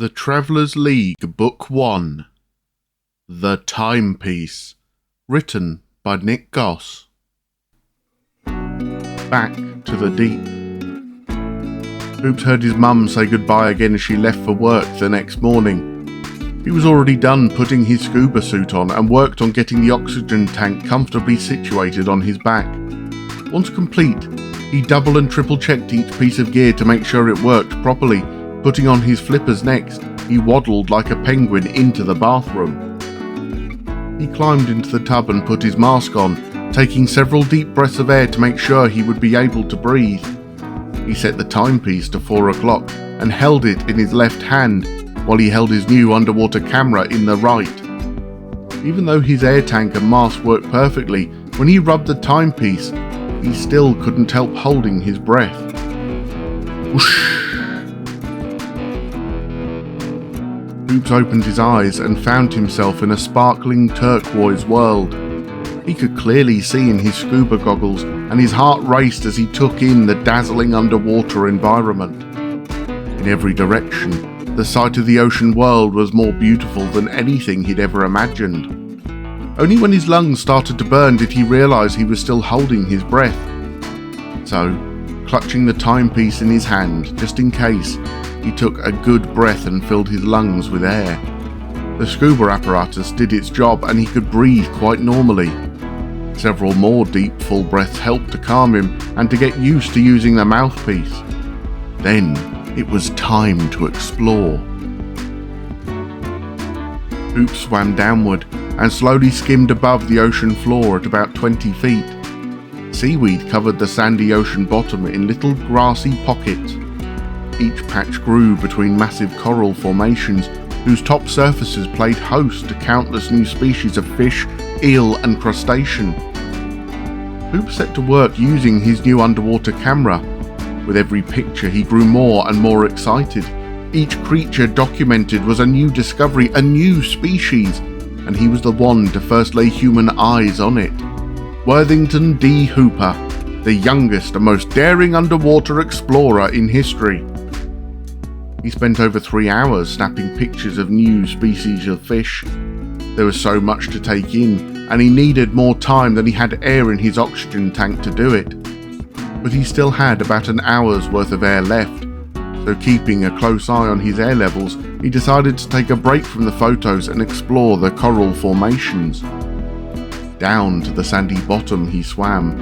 The Traveller's League Book 1 The Timepiece, written by Nick Goss. Back to the deep. Hoops heard his mum say goodbye again as she left for work the next morning. He was already done putting his scuba suit on and worked on getting the oxygen tank comfortably situated on his back. Once complete, he double and triple checked each piece of gear to make sure it worked properly. Putting on his flippers next, he waddled like a penguin into the bathroom. He climbed into the tub and put his mask on, taking several deep breaths of air to make sure he would be able to breathe. He set the timepiece to 4 o'clock and held it in his left hand while he held his new underwater camera in the right. Even though his air tank and mask worked perfectly, when he rubbed the timepiece, he still couldn't help holding his breath. Whoosh! Hoops opened his eyes and found himself in a sparkling turquoise world. He could clearly see in his scuba goggles, and his heart raced as he took in the dazzling underwater environment. In every direction, the sight of the ocean world was more beautiful than anything he'd ever imagined. Only when his lungs started to burn did he realize he was still holding his breath. So, clutching the timepiece in his hand, just in case, he took a good breath and filled his lungs with air. The scuba apparatus did its job and he could breathe quite normally. Several more deep, full breaths helped to calm him and to get used to using the mouthpiece. Then, it was time to explore. Hoops swam downward and slowly skimmed above the ocean floor at about 20 feet. Seaweed covered the sandy ocean bottom in little grassy pockets. Each patch grew between massive coral formations whose top surfaces played host to countless new species of fish, eel and crustacean. Hoops set to work using his new underwater camera. With every picture he grew more and more excited. Each creature documented was a new discovery, a new species, and he was the one to first lay human eyes on it. Worthington D. Hooper, the youngest and most daring underwater explorer in history. He spent over 3 hours snapping pictures of new species of fish. There was so much to take in, and he needed more time than he had air in his oxygen tank to do it. But he still had about an hour's worth of air left, so keeping a close eye on his air levels, he decided to take a break from the photos and explore the coral formations. Down to the sandy bottom he swam.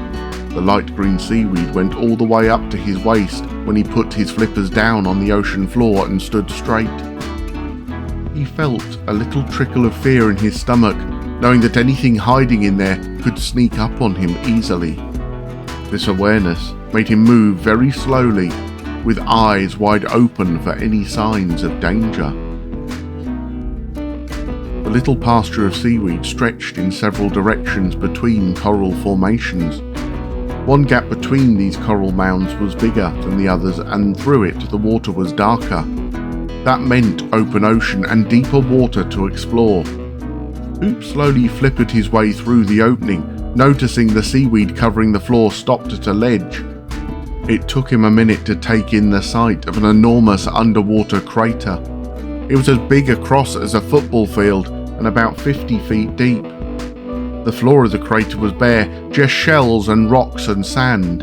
The light green seaweed went all the way up to his waist when he put his flippers down on the ocean floor and stood straight. He felt a little trickle of fear in his stomach, knowing that anything hiding in there could sneak up on him easily. This awareness made him move very slowly, with eyes wide open for any signs of danger. The little pasture of seaweed stretched in several directions between coral formations. One gap between these coral mounds was bigger than the others, and through it the water was darker. That meant open ocean and deeper water to explore. Hoops slowly flippered his way through the opening, noticing the seaweed covering the floor stopped at a ledge. It took him a minute to take in the sight of an enormous underwater crater. It was as big across as a football field and about 50 feet deep. The floor of the crater was bare, just shells and rocks and sand.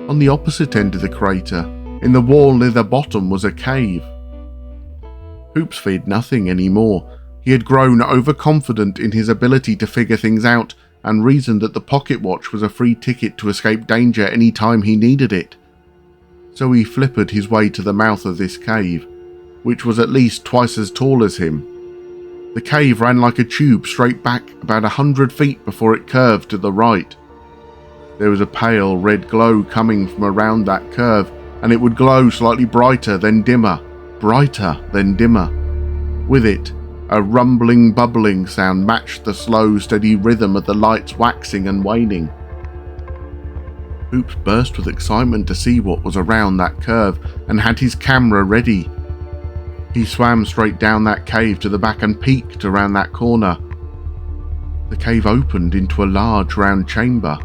On the opposite end of the crater, in the wall near the bottom, was a cave. Hoops feared nothing anymore. He had grown overconfident in his ability to figure things out and reasoned that the pocket watch was a free ticket to escape danger any time he needed it. So he flippered his way to the mouth of this cave, which was at least twice as tall as him. The cave ran like a tube straight back about 100 feet before it curved to the right. There was a pale red glow coming from around that curve, and it would glow slightly brighter then dimmer, brighter then dimmer. With it, a rumbling, bubbling sound matched the slow, steady rhythm of the lights waxing and waning. Hoops burst with excitement to see what was around that curve and had his camera ready. He swam straight down that cave to the back and peeked around that corner. The cave opened into a large round chamber.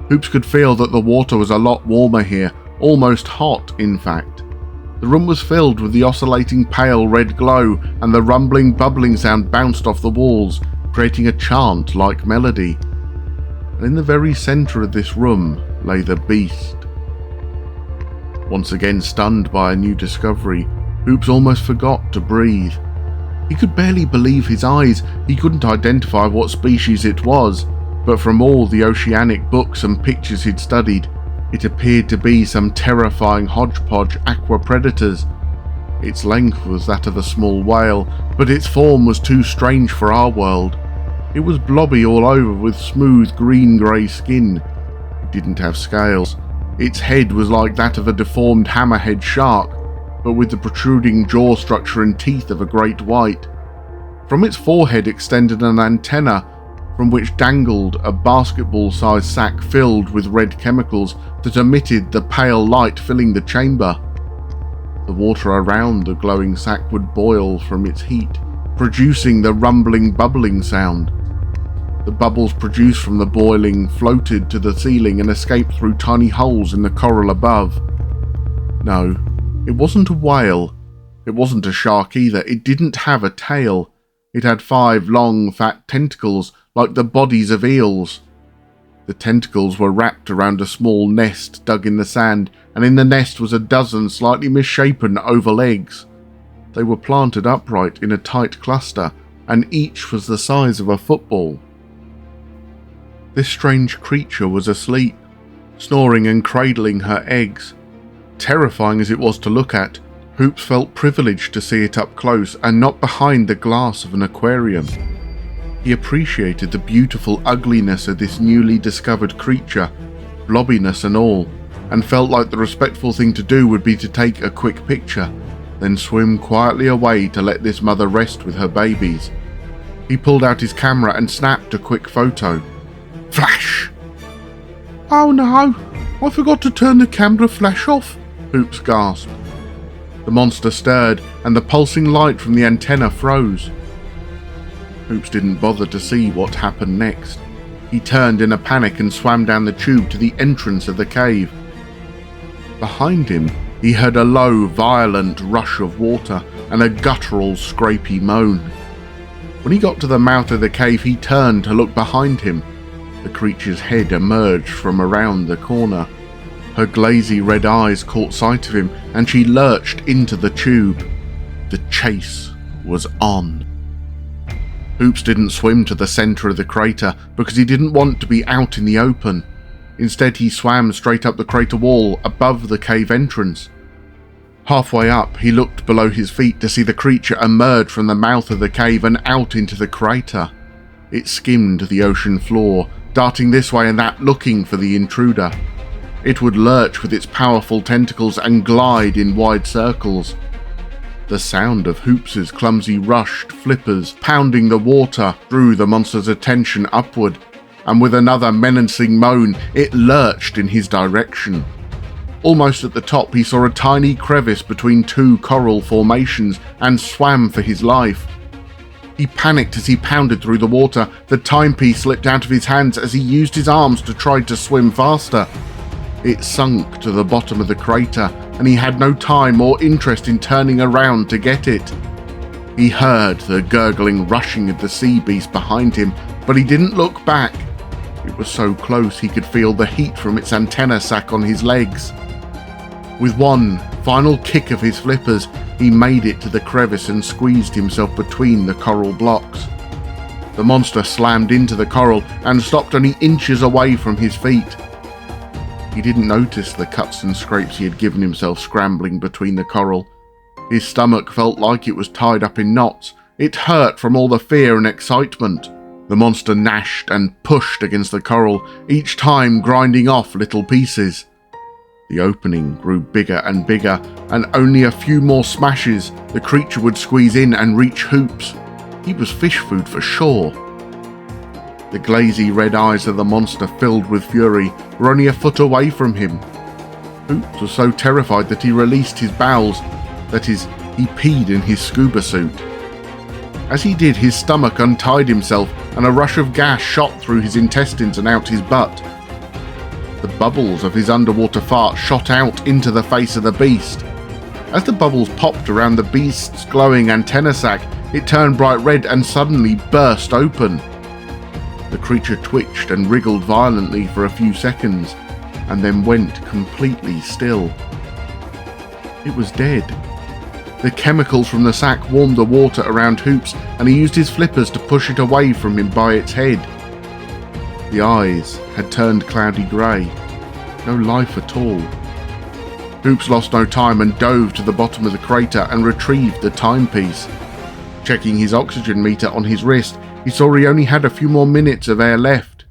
Hoops could feel that the water was a lot warmer here, almost hot in fact. The The room was filled with the oscillating pale red glow, and the rumbling, bubbling sound bounced off the walls, creating a chant-like melody. And in the very centre of this room lay the beast. Once again stunned by a new discovery, Hoops almost forgot to breathe. He could barely believe his eyes. He couldn't identify what species it was, but from all the oceanic books and pictures he'd studied, it appeared to be some terrifying hodgepodge aqua predators. Its length was that of a small whale, but its form was too strange for our world. It was blobby all over with smooth green-grey skin. It didn't have scales. Its head was like that of a deformed hammerhead shark, but with the protruding jaw structure and teeth of a great white. From its forehead extended an antenna, from which dangled a basketball-sized sack filled with red chemicals that emitted the pale light filling the chamber. The water around the glowing sack would boil from its heat, producing the rumbling, bubbling sound. The bubbles produced from the boiling floated to the ceiling and escaped through tiny holes in the coral above. No, it wasn't a whale. It wasn't a shark either. It didn't have a tail. It had 5 long, fat tentacles like the bodies of eels. The tentacles were wrapped around a small nest dug in the sand, and in the nest was a dozen slightly misshapen oval eggs. They were planted upright in a tight cluster, and each was the size of a football. This strange creature was asleep, snoring and cradling her eggs. Terrifying as it was to look at, Hoops felt privileged to see it up close and not behind the glass of an aquarium. He appreciated the beautiful ugliness of this newly discovered creature, blobbiness and all, and felt like the respectful thing to do would be to take a quick picture, then swim quietly away to let this mother rest with her babies. He pulled out his camera and snapped a quick photo. Flash! "Oh no, I forgot to turn the camera flash off," Hoops gasped. The monster stirred, and the pulsing light from the antenna froze. Hoops didn't bother to see what happened next. He turned in a panic and swam down the tube to the entrance of the cave. Behind him, he heard a low, violent rush of water and a guttural, scrapey moan. When he got to the mouth of the cave, he turned to look behind him. The creature's head emerged from around the corner. Her glazy red eyes caught sight of him, and she lurched into the tube. The chase was on. Hoops didn't swim to the centre of the crater because he didn't want to be out in the open. Instead, he swam straight up the crater wall above the cave entrance. Halfway up, he looked below his feet to see the creature emerge from the mouth of the cave and out into the crater. It skimmed the ocean floor, darting this way and that, looking for the intruder. It would lurch with its powerful tentacles and glide in wide circles. The sound of Hoops's clumsy rushed flippers pounding the water drew the monster's attention upward, and with another menacing moan, it lurched in his direction. Almost at the top, he saw a tiny crevice between 2 coral formations and swam for his life. He panicked as he pounded through the water. The timepiece slipped out of his hands as he used his arms to try to swim faster. It sunk to the bottom of the crater, and he had no time or interest in turning around to get it. He heard the gurgling rushing of the sea beast behind him, but he didn't look back. It was so close he could feel the heat from its antenna sac on his legs. With one final kick of his flippers, he made it to the crevice and squeezed himself between the coral blocks. The monster slammed into the coral and stopped only inches away from his feet. He didn't notice the cuts and scrapes he had given himself scrambling between the coral. His stomach felt like it was tied up in knots. It hurt from all the fear and excitement. The monster gnashed and pushed against the coral, each time grinding off little pieces. The opening grew bigger and bigger, and only a few more smashes, the creature would squeeze in and reach Hoops. He was fish food for sure. The glazy red eyes of the monster, filled with fury, were only a foot away from him. Hoops was so terrified that he released his bowels, that is, he peed in his scuba suit. As he did, his stomach untied himself, and a rush of gas shot through his intestines and out his butt. The bubbles of his underwater fart shot out into the face of the beast. As the bubbles popped around the beast's glowing antenna sac, it turned bright red and suddenly burst open. The creature twitched and wriggled violently for a few seconds, and then went completely still. It was dead. The chemicals from the sac warmed the water around Hoops, and he used his flippers to push it away from him by its head. The eyes had turned cloudy grey. No life at all. Hoops lost no time and dove to the bottom of the crater and retrieved the timepiece. Checking his oxygen meter on his wrist, he saw he only had a few more minutes of air left.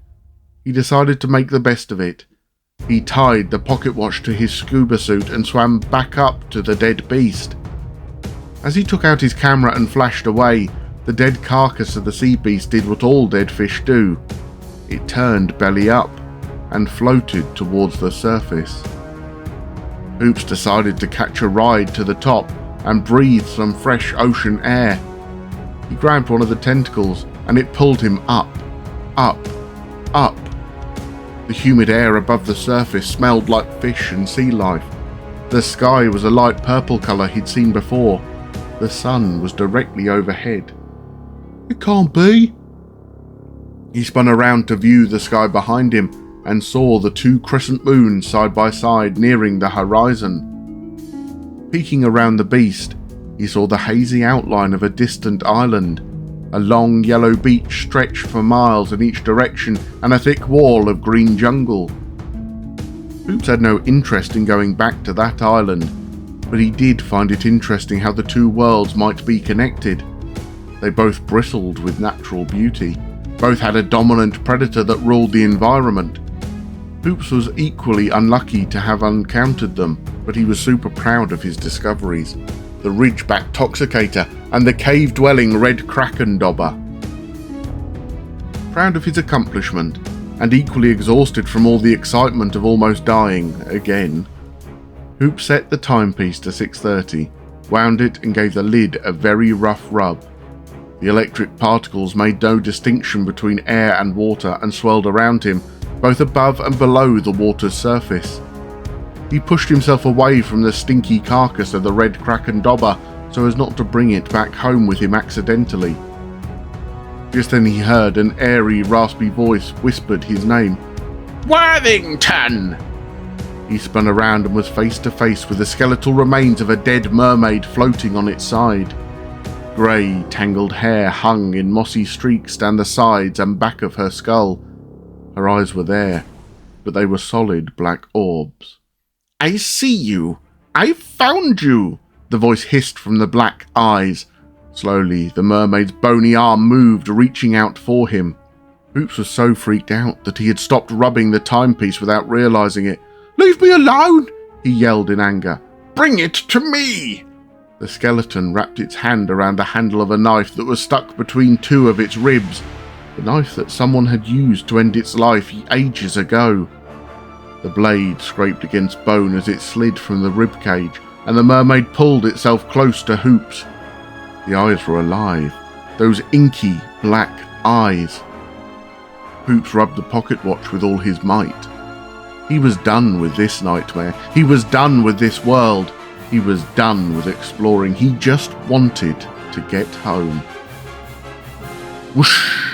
He decided to make the best of it. He tied the pocket watch to his scuba suit and swam back up to the dead beast. As he took out his camera and flashed away, the dead carcass of the sea beast did what all dead fish do. It turned belly up and floated towards the surface. Hoops decided to catch a ride to the top and breathe some fresh ocean air. He grabbed one of the tentacles and it pulled him up, up, up. The humid air above the surface smelled like fish and sea life. The sky was a light purple colour he'd seen before. The sun was directly overhead. It can't be. He spun around to view the sky behind him and saw the two crescent moons side by side nearing the horizon. Peeking around the beast, he saw the hazy outline of a distant island. A long yellow beach stretched for miles in each direction and a thick wall of green jungle. Hoops had no interest in going back to that island, but he did find it interesting how the two worlds might be connected. They both bristled with natural beauty. Both had a dominant predator that ruled the environment. Hoops was equally unlucky to have encountered them, but he was super proud of his discoveries. The ridgeback toxicator and the cave-dwelling red kraken dobber. Proud of his accomplishment, and equally exhausted from all the excitement of almost dying again, Hoops set the timepiece to 6:30, wound it and gave the lid a very rough rub. The electric particles made no distinction between air and water and swirled around him, both above and below the water's surface. He pushed himself away from the stinky carcass of the red kraken dobber so as not to bring it back home with him accidentally. Just then he heard an airy, raspy voice whispered his name. "Worthington!" He spun around and was face to face with the skeletal remains of a dead mermaid floating on its side. Grey, tangled hair hung in mossy streaks down the sides and back of her skull. Her eyes were there, but they were solid black orbs. "I see you! I found you!" the voice hissed from the black eyes. Slowly, the mermaid's bony arm moved, reaching out for him. Hoops was so freaked out that he had stopped rubbing the timepiece without realizing it. "Leave me alone!" he yelled in anger. "Bring it to me!" The skeleton wrapped its hand around the handle of a knife that was stuck between two of its ribs, the knife that someone had used to end its life ages ago. The blade scraped against bone as it slid from the ribcage, and the mermaid pulled itself close to Hoops. The eyes were alive, those inky black eyes. Hoops rubbed the pocket watch with all his might. He was done with this nightmare. He was done with this world. He was done with exploring. He just wanted to get home. Whoosh!